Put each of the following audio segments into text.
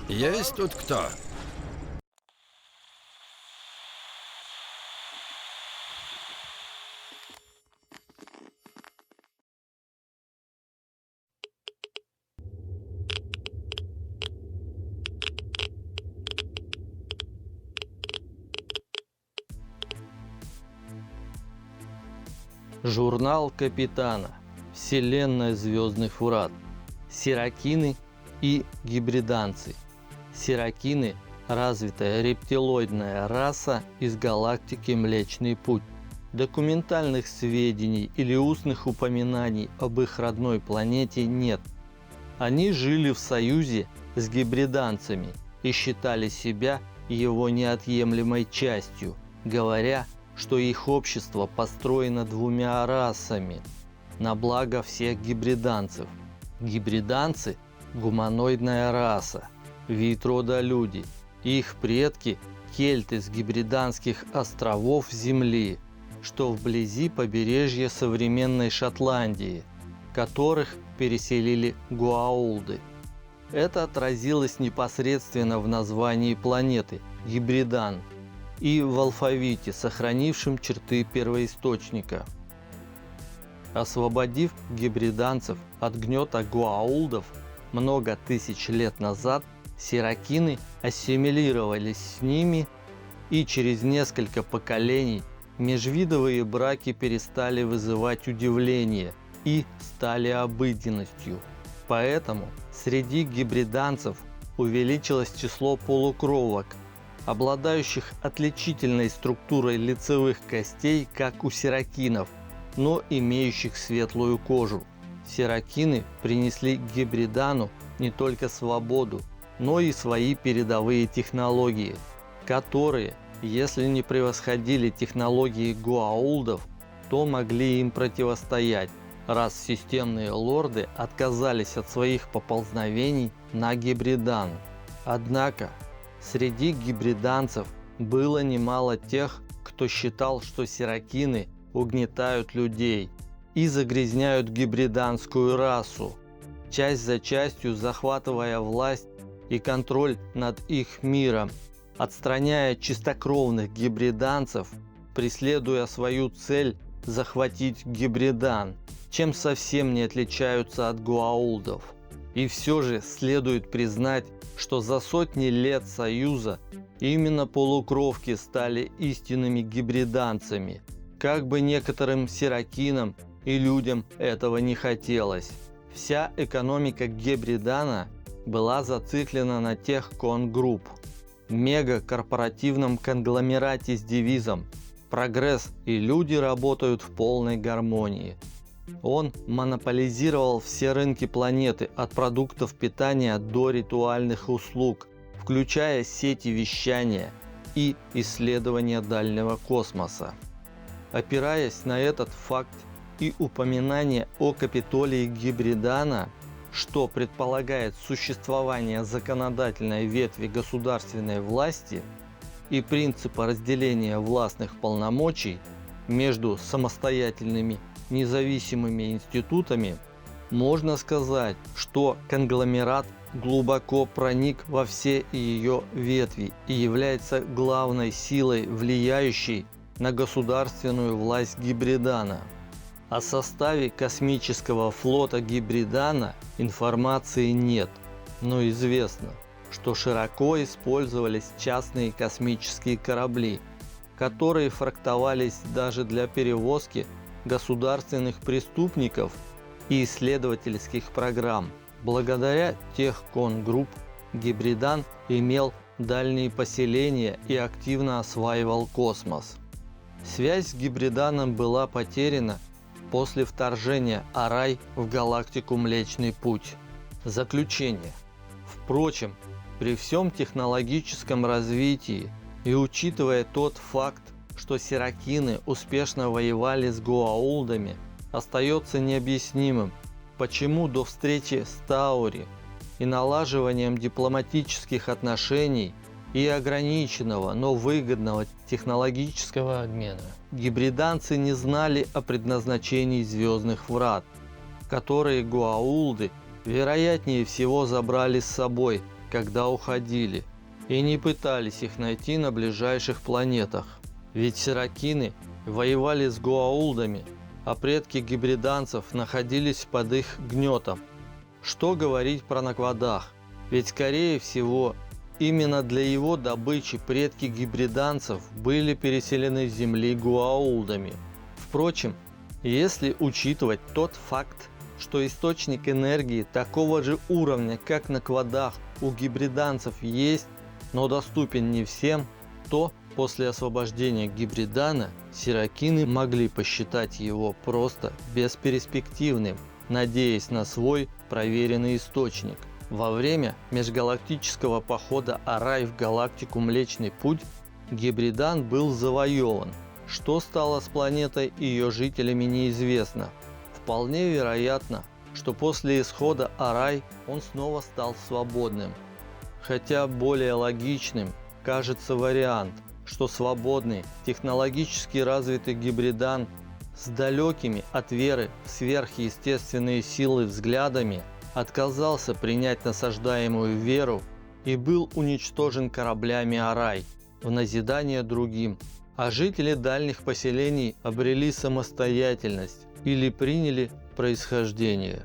Есть тут кто? Журнал Капитана. Вселенная Звездный Фурат. Сиракины и гибриданцы. Сиракины – развитая рептилоидная раса из галактики Млечный Путь. Документальных сведений или устных упоминаний об их родной планете нет. Они жили в союзе с гибриданцами и считали себя его неотъемлемой частью, говоря, что их общество построено двумя расами на благо всех гибриданцев. Гибриданцы – гуманоидная раса, вид рода люди. Их предки – кельты с гибриданских островов Земли, что вблизи побережья современной Шотландии, которых переселили гуаулды. Это отразилось непосредственно в названии планеты – Гибридан, и в алфавите, сохранившем черты первоисточника. Освободив гибриданцев от гнета гуаулдов много тысяч лет назад, сиракины ассимилировались с ними, и через несколько поколений межвидовые браки перестали вызывать удивление и стали обыденностью. Поэтому среди гибриданцев увеличилось число полукровок, обладающих отличительной структурой лицевых костей, как у сиракинов, но имеющих светлую кожу. Сиракины принесли гибридану не только свободу, но и свои передовые технологии, которые, если не превосходили технологии гуаулдов, то могли им противостоять, раз системные лорды отказались от своих поползновений на гибридан. Однако, среди гибриданцев было немало тех, кто считал, что сиракины угнетают людей и загрязняют гибриданскую расу, часть за частью захватывая власть и контроль над их миром, отстраняя чистокровных гибриданцев, преследуя свою цель захватить гибридан, чем совсем не отличаются от гуаулдов. И все же следует признать, что за сотни лет союза именно полукровки стали истинными гибриданцами, как бы некоторым сиракинам и людям этого не хотелось. Вся экономика гибридана была зациклена на техконгрупп, мегакорпоративном конгломерате с девизом «Прогресс и люди работают в полной гармонии». Он монополизировал все рынки планеты от продуктов питания до ритуальных услуг, включая сети вещания и исследования дальнего космоса. Опираясь на этот факт и упоминание о Капитолии Гибридана, что предполагает существование законодательной ветви государственной власти и принципа разделения властных полномочий между самостоятельными независимыми институтами, можно сказать, что конгломерат глубоко проник во все ее ветви и является главной силой, влияющей на государственную власть Гибридана. О составе космического флота Гибридана информации нет, но известно, что широко использовались частные космические корабли, которые фрахтовались даже для перевозки государственных преступников и исследовательских программ. Благодаря техконгрупп Гибридан имел дальние поселения и активно осваивал космос. Связь с Гибриданом была потеряна после вторжения Арай в галактику Млечный Путь. Заключение. Впрочем, при всем технологическом развитии и учитывая тот факт, что сиракины успешно воевали с гуаулдами, остается необъяснимым, почему до встречи с Таури и налаживанием дипломатических отношений и ограниченного, но выгодного технологического обмена гибриданцы не знали о предназначении звездных врат, которые гуаулды вероятнее всего забрали с собой когда уходили, и не пытались их найти на ближайших планетах. Ведь сиракины воевали с гуаулдами, а предки гибриданцев находились под их гнетом. Что говорить про Наквадах? Ведь, скорее всего, именно для его добычи предки гибриданцев были переселены с Земли гуаулдами. Впрочем, если учитывать тот факт, что источник энергии такого же уровня, как на Квадах, у гибриданцев есть, но доступен не всем, то после освобождения Гибридана сиракины могли посчитать его просто бесперспективным, надеясь на свой проверенный источник. Во время межгалактического похода Арай в галактику Млечный Путь Гибридан был завоеван. Что стало с планетой и ее жителями, неизвестно. Вполне вероятно, что после исхода Арай он снова стал свободным. Хотя более логичным кажется вариант, что свободный, технологически развитый Гибридан с далекими от веры в сверхъестественные силы взглядами отказался принять насаждаемую веру и был уничтожен кораблями Арай в назидание другим, а жители дальних поселений обрели самостоятельность или приняли происхождение.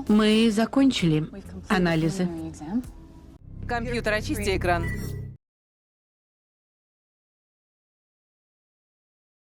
Мы закончили анализы. Компьютер, очисти экран.